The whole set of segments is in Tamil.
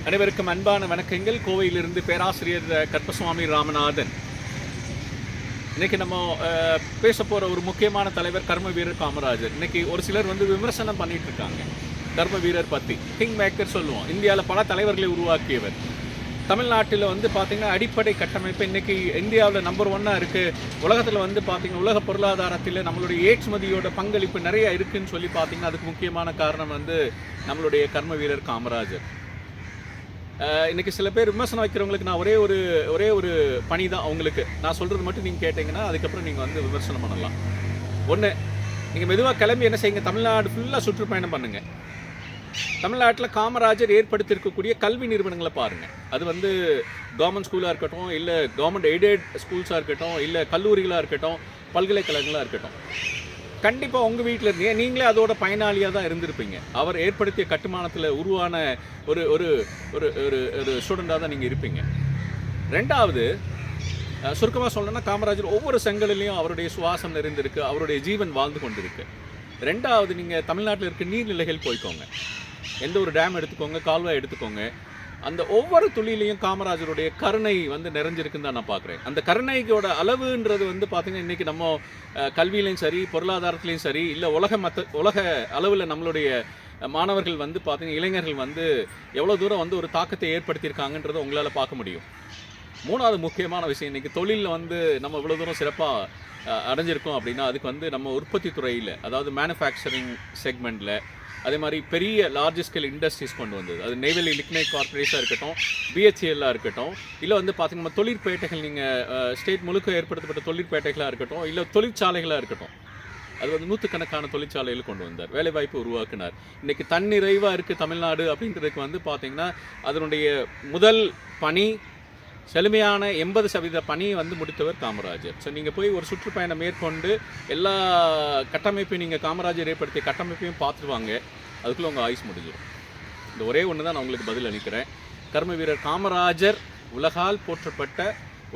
அனைவருக்கும் அன்பான வணக்கங்கள். கோவையிலிருந்து பேராசிரியர் கற்பசுவாமி ராமநாதன். இன்னைக்கு நம்ம பேச போகிற ஒரு முக்கியமான தலைவர் கர்ம வீரர் காமராஜர். இன்னைக்கு ஒரு சிலர் விமர்சனம் பண்ணிட்டு இருக்காங்க கர்ம வீரர் பற்றி. கிங் மேக்கர் சொல்லுவோம். இந்தியாவில் பல தலைவர்களை உருவாக்கியவர். தமிழ்நாட்டில் பார்த்தீங்கன்னா அடிப்படை கட்டமைப்பு இன்னைக்கு இந்தியாவில் நம்பர் 1 இருக்குது. உலகத்தில் பார்த்தீங்கன்னா உலக பொருளாதாரத்தில் நம்மளுடைய ஏற்றுமதியோட பங்களிப்பு நிறைய இருக்குதுன்னு சொல்லி பார்த்தீங்கன்னா அதுக்கு முக்கியமான காரணம் நம்மளுடைய கர்ம வீரர் காமராஜர். இன்றைக்கி சில பேர் விமர்சனம் வைக்கிறவங்களுக்கு நான் ஒரே ஒரு பணி தான் அவங்களுக்கு. நான் சொல்கிறது மட்டும் நீங்கள் கேட்டிங்கன்னா அதுக்கப்புறம் நீங்கள் விமர்சனம் பண்ணலாம். ஒன்று, நீங்கள் மெதுவாக கிளம்பி என்ன செய்யுங்க, தமிழ்நாடு ஃபுல்லாக சுற்றுப்பயணம் பண்ணுங்கள். தமிழ்நாட்டில் காமராஜர் ஏற்படுத்தியிருக்கக்கூடிய கல்வி நிறுவனங்களை பாருங்கள். அது கவர்மெண்ட் ஸ்கூலாக இருக்கட்டும், இல்லை கவர்மெண்ட் எய்டட் ஸ்கூல்ஸாக இருக்கட்டும், இல்லை கல்லூரிகளாக இருக்கட்டும், பல்கலைக்கழகங்களாக இருக்கட்டும். கண்டிப்பாக உங்கள் வீட்டில் இருந்தீங்க, நீங்களே அதோட பயனாளியாக தான் இருந்திருப்பீங்க. அவர் ஏற்படுத்திய கட்டுமானத்தில் உருவான ஒரு ஒரு ஒரு ஒரு ஸ்டூடெண்ட்டாக தான் நீங்கள் இருப்பீங்க. ரெண்டாவது, சுருக்கமாக சொல்லணும்னா காமராஜர் ஒவ்வொரு செங்கலிலையும் அவருடைய சுவாசம் நிறைந்திருக்கு, அவருடைய ஜீவன் வாழ்ந்து கொண்டிருக்கு. ரெண்டாவது, நீங்கள் தமிழ்நாட்டில் இருக்க நீர்நிலைகள் போய்க்கோங்க, எந்த ஒரு டேம் எடுத்துக்கோங்க, கால்வாய் எடுத்துக்கோங்க, அந்த ஒவ்வொரு துளியிலையும் காமராஜருடைய கருணை நிறைஞ்சிருக்குன்னு தான் நான் பார்க்குறேன். அந்த கருணையோட அளவுன்றது பார்த்தீங்கன்னா இன்றைக்கி நம்ம கல்வியிலையும் சரி, பொருளாதாரத்துலேயும் சரி, இல்லை உலக அளவில் நம்மளுடைய மாணவர்கள் பார்த்தீங்கன்னா இளைஞர்கள் எவ்வளோ தூரம் ஒரு தாக்கத்தை ஏற்படுத்தியிருக்காங்கன்றதை உங்களால் பார்க்க முடியும். மூணாவது முக்கியமான விஷயம், இன்றைக்கி தொழிலில் நம்ம இவ்வளோ தூரம் சிறப்பாக அடைஞ்சிருக்கோம் அப்படின்னா அதுக்கு நம்ம உற்பத்தி துறையில், அதாவது மேனுஃபேக்சரிங் செக்மெண்ட்டில், அதே மாதிரி பெரிய லார்ஜ் ஸ்கேல் இண்டஸ்ட்ரீஸ் கொண்டு வந்தது. அது நெய்வேலி லிக்னைட் கார்பரேஷனாக இருக்கட்டும், பிஹெச்எல்லாக இருக்கட்டும், இல்லை பார்த்தீங்கன்னா நம்ம தொழிற்பேட்டைகள், நீங்கள் ஸ்டேட் முழுக்க ஏற்படுத்தப்பட்ட தொழிற்பேட்டைகளாக இருக்கட்டும், இல்லை தொழிற்சாலைகளாக இருக்கட்டும், அது நூற்றுக்கணக்கான தொழிற்சாலைகள் கொண்டு வந்தார், வேலைவாய்ப்பு உருவாக்கினார். இன்றைக்கி தன்னிறைவாக இருக்குது தமிழ்நாடு அப்படின்றதுக்கு பார்த்தீங்கன்னா அதனுடைய முதல் பணி, செழுமையான 80% பணி முடித்தவர் காமராஜர். ஸோ நீங்கள் போய் ஒரு சுற்றுப்பயணம் மேற்கொண்டு எல்லா கட்டமைப்பையும், நீங்கள் காமராஜர் ஏற்படுத்திய கட்டமைப்பையும் பார்த்துருவாங்க, அதுக்குள்ளே உங்கள் ஆயுஸ் முடிஞ்சிடும். இந்த ஒரே ஒன்று தான் நான் உங்களுக்கு பதில் அளிக்கிறேன். கர்ம வீரர் காமராஜர் உலகால் போற்றப்பட்ட,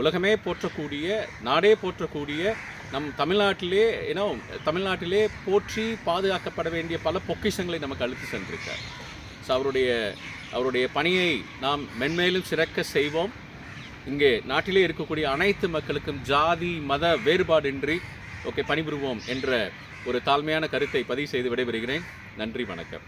உலகமே போற்றக்கூடிய, நாடே போற்றக்கூடிய நம் தமிழ்நாட்டிலே போற்றி பாதுகாக்கப்பட வேண்டிய பல பொக்கிஷங்களை நமக்கு அளித்து சென்றிருக்கார். ஸோ அவருடைய பணியை நாம் மென்மேலும் சிறக்க செய்வோம். இங்கே நாட்டிலே இருக்கக்கூடிய அனைத்து மக்களுக்கும் ஜாதி மத வேறுபாடின்றி பணிபுரிவோம் என்ற ஒரு தாழ்மையான கருத்தை பதிவு செய்து விடைபெறுகிறேன். நன்றி, வணக்கம்.